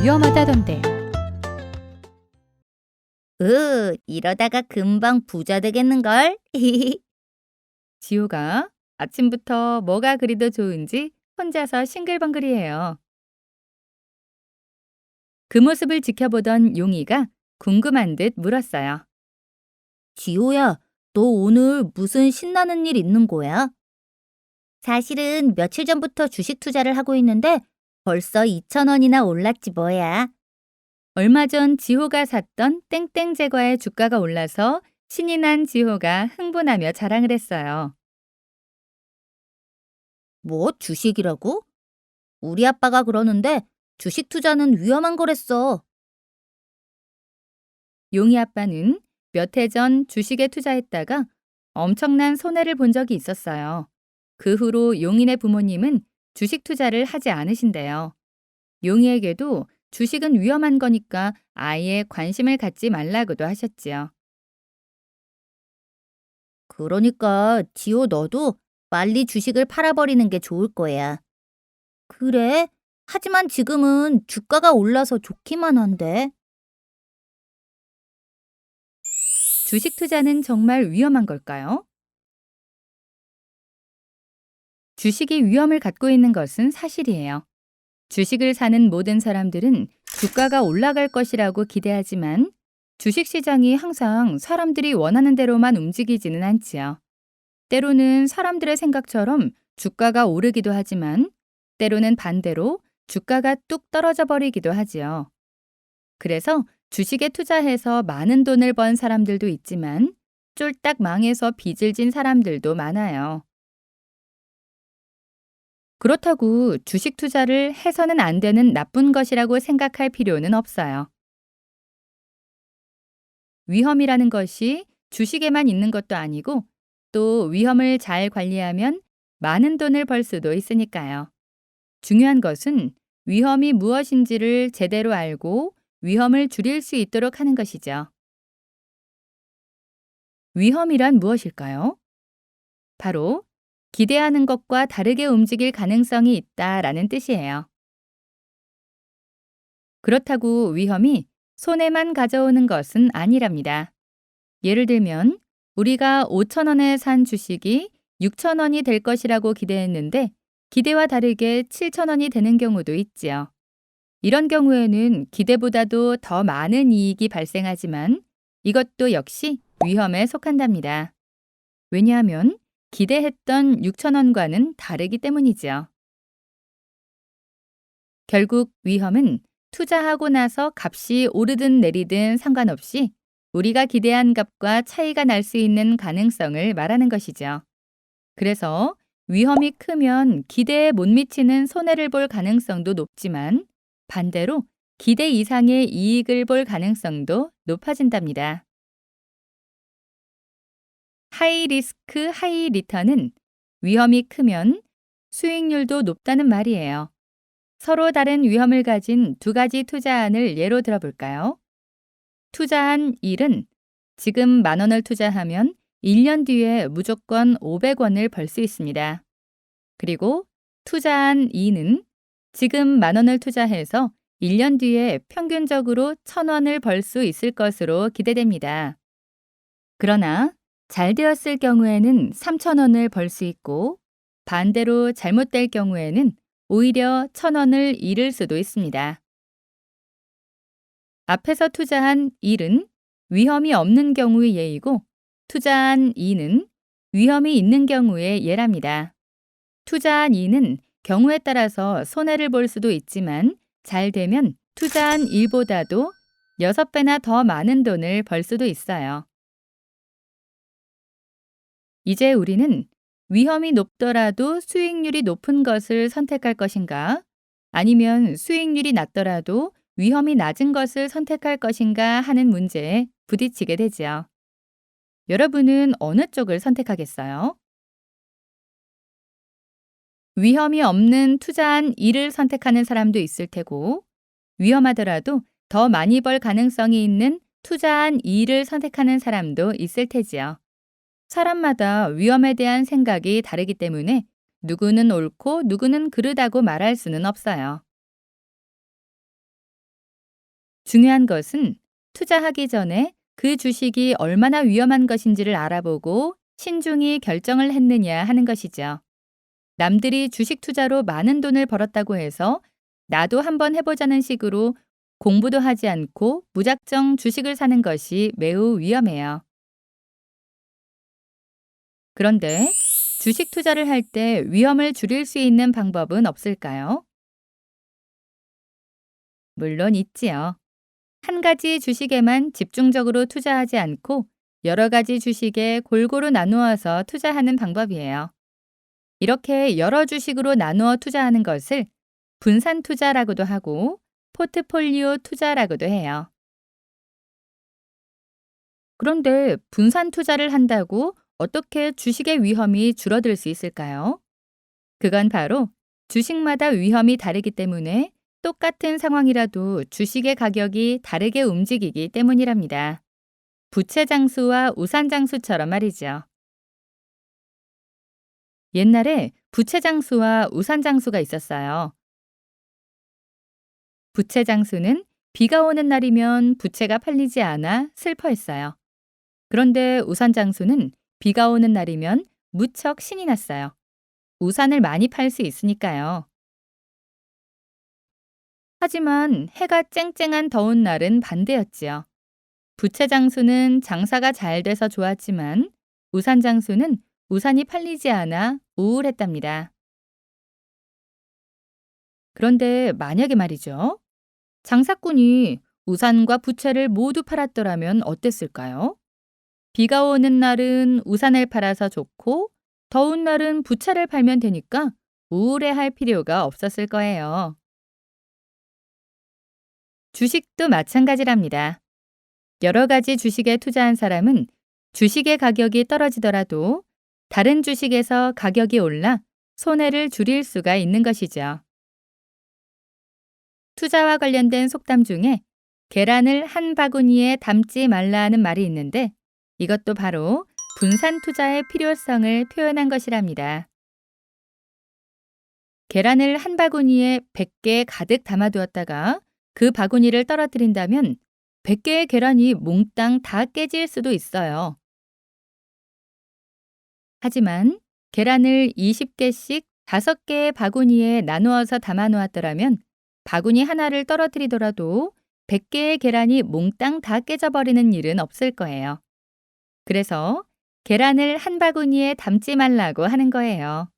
위험하다던데. 이러다가 금방 부자 되겠는걸? 지호가 아침부터 뭐가 그리도 좋은지 혼자서 싱글벙글이에요. 그 모습을 지켜보던 용이가 궁금한 듯 물었어요. 지호야, 너 오늘 무슨 신나는 일 있는 거야? 사실은 며칠 전부터 주식 투자를 하고 있는데 벌써 2,000원이나 올랐지 뭐야. 얼마 전 지호가 샀던 땡땡 제과의 주가가 올라서 신이 난 지호가 흥분하며 자랑을 했어요. 뭐 주식이라고? 우리 아빠가 그러는데 주식 투자는 위험한 거랬어. 용이 아빠는 몇 해 전 주식에 투자했다가 엄청난 손해를 본 적이 있었어요. 그 후로 용인의 부모님은 주식 투자를 하지 않으신대요. 용이에게도 주식은 위험한 거니까 아예 관심을 갖지 말라고도 하셨지요. 그러니까 지호 너도 빨리 주식을 팔아버리는 게 좋을 거야. 그래? 하지만 지금은 주가가 올라서 좋기만 한데. 주식 투자는 정말 위험한 걸까요? 주식이 위험을 갖고 있는 것은 사실이에요. 주식을 사는 모든 사람들은 주가가 올라갈 것이라고 기대하지만 주식 시장이 항상 사람들이 원하는 대로만 움직이지는 않지요. 때로는 사람들의 생각처럼 주가가 오르기도 하지만 때로는 반대로 주가가 뚝 떨어져 버리기도 하지요. 그래서 주식에 투자해서 많은 돈을 번 사람들도 있지만 쫄딱 망해서 빚을 진 사람들도 많아요. 그렇다고 주식 투자를 해서는 안 되는 나쁜 것이라고 생각할 필요는 없어요. 위험이라는 것이 주식에만 있는 것도 아니고 또 위험을 잘 관리하면 많은 돈을 벌 수도 있으니까요. 중요한 것은 위험이 무엇인지를 제대로 알고 위험을 줄일 수 있도록 하는 것이죠. 위험이란 무엇일까요? 바로 기대하는 것과 다르게 움직일 가능성이 있다라는 뜻이에요. 그렇다고 위험이 손해만 가져오는 것은 아니랍니다. 예를 들면 우리가 5,000원에 산 주식이 6,000원이 될 것이라고 기대했는데 기대와 다르게 7,000원이 되는 경우도 있지요. 이런 경우에는 기대보다도 더 많은 이익이 발생하지만 이것도 역시 위험에 속한답니다. 왜냐하면 기대했던 6,000원과는 다르기 때문이지요. 결국 위험은 투자하고 나서 값이 오르든 내리든 상관없이 우리가 기대한 값과 차이가 날 수 있는 가능성을 말하는 것이죠. 그래서 위험이 크면 기대에 못 미치는 손해를 볼 가능성도 높지만 반대로 기대 이상의 이익을 볼 가능성도 높아진답니다. 하이 리스크, 하이 리턴은 위험이 크면 수익률도 높다는 말이에요. 서로 다른 위험을 가진 두 가지 투자안을 예로 들어볼까요? 투자한 1은 지금 10,000원을 투자하면 1년 뒤에 무조건 500원을 벌 수 있습니다. 그리고 투자한 2는 지금 10,000원을 투자해서 1년 뒤에 평균적으로 1,000원을 벌 수 있을 것으로 기대됩니다. 그러나 잘 되었을 경우에는 3,000원을 벌 수 있고 반대로 잘못될 경우에는 오히려 1,000원을 잃을 수도 있습니다. 앞에서 투자한 1은 위험이 없는 경우의 예이고 투자한 2는 위험이 있는 경우의 예랍니다. 투자한 2는 경우에 따라서 손해를 볼 수도 있지만 잘 되면 투자한 1보다도 6배나 더 많은 돈을 벌 수도 있어요. 이제 우리는 위험이 높더라도 수익률이 높은 것을 선택할 것인가? 아니면 수익률이 낮더라도 위험이 낮은 것을 선택할 것인가 하는 문제에 부딪히게 되지요. 여러분은 어느 쪽을 선택하겠어요? 위험이 없는 투자한 일을 선택하는 사람도 있을 테고, 위험하더라도 더 많이 벌 가능성이 있는 투자한 일을 선택하는 사람도 있을 테지요. 사람마다 위험에 대한 생각이 다르기 때문에 누구는 옳고 누구는 그르다고 말할 수는 없어요. 중요한 것은 투자하기 전에 그 주식이 얼마나 위험한 것인지를 알아보고 신중히 결정을 했느냐 하는 것이죠. 남들이 주식 투자로 많은 돈을 벌었다고 해서 나도 한번 해보자는 식으로 공부도 하지 않고 무작정 주식을 사는 것이 매우 위험해요. 그런데 주식 투자를 할 때 위험을 줄일 수 있는 방법은 없을까요? 물론 있지요. 한 가지 주식에만 집중적으로 투자하지 않고 여러 가지 주식에 골고루 나누어서 투자하는 방법이에요. 이렇게 여러 주식으로 나누어 투자하는 것을 분산 투자라고도 하고 포트폴리오 투자라고도 해요. 그런데 분산 투자를 한다고 어떻게 주식의 위험이 줄어들 수 있을까요? 그건 바로 주식마다 위험이 다르기 때문에 똑같은 상황이라도 주식의 가격이 다르게 움직이기 때문이랍니다. 부채 장수와 우산 장수처럼 말이죠. 옛날에 부채 장수와 우산 장수가 있었어요. 부채 장수는 비가 오는 날이면 부채가 팔리지 않아 슬퍼했어요. 그런데 우산 장수는 비가 오는 날이면 무척 신이 났어요. 우산을 많이 팔 수 있으니까요. 하지만 해가 쨍쨍한 더운 날은 반대였지요. 부채 장수는 장사가 잘 돼서 좋았지만 우산 장수는 우산이 팔리지 않아 우울했답니다. 그런데 만약에 말이죠. 장사꾼이 우산과 부채를 모두 팔았더라면 어땠을까요? 비가 오는 날은 우산을 팔아서 좋고 더운 날은 부채를 팔면 되니까 우울해할 필요가 없었을 거예요. 주식도 마찬가지랍니다. 여러 가지 주식에 투자한 사람은 주식의 가격이 떨어지더라도 다른 주식에서 가격이 올라 손해를 줄일 수가 있는 것이죠. 투자와 관련된 속담 중에 계란을 한 바구니에 담지 말라 하는 말이 있는데 이것도 바로 분산 투자의 필요성을 표현한 것이랍니다. 계란을 한 바구니에 100개 가득 담아두었다가 그 바구니를 떨어뜨린다면 100개의 계란이 몽땅 다 깨질 수도 있어요. 하지만 계란을 20개씩 5개의 바구니에 나누어서 담아 놓았더라면 바구니 하나를 떨어뜨리더라도 100개의 계란이 몽땅 다 깨져버리는 일은 없을 거예요. 그래서 계란을 한 바구니에 담지 말라고 하는 거예요.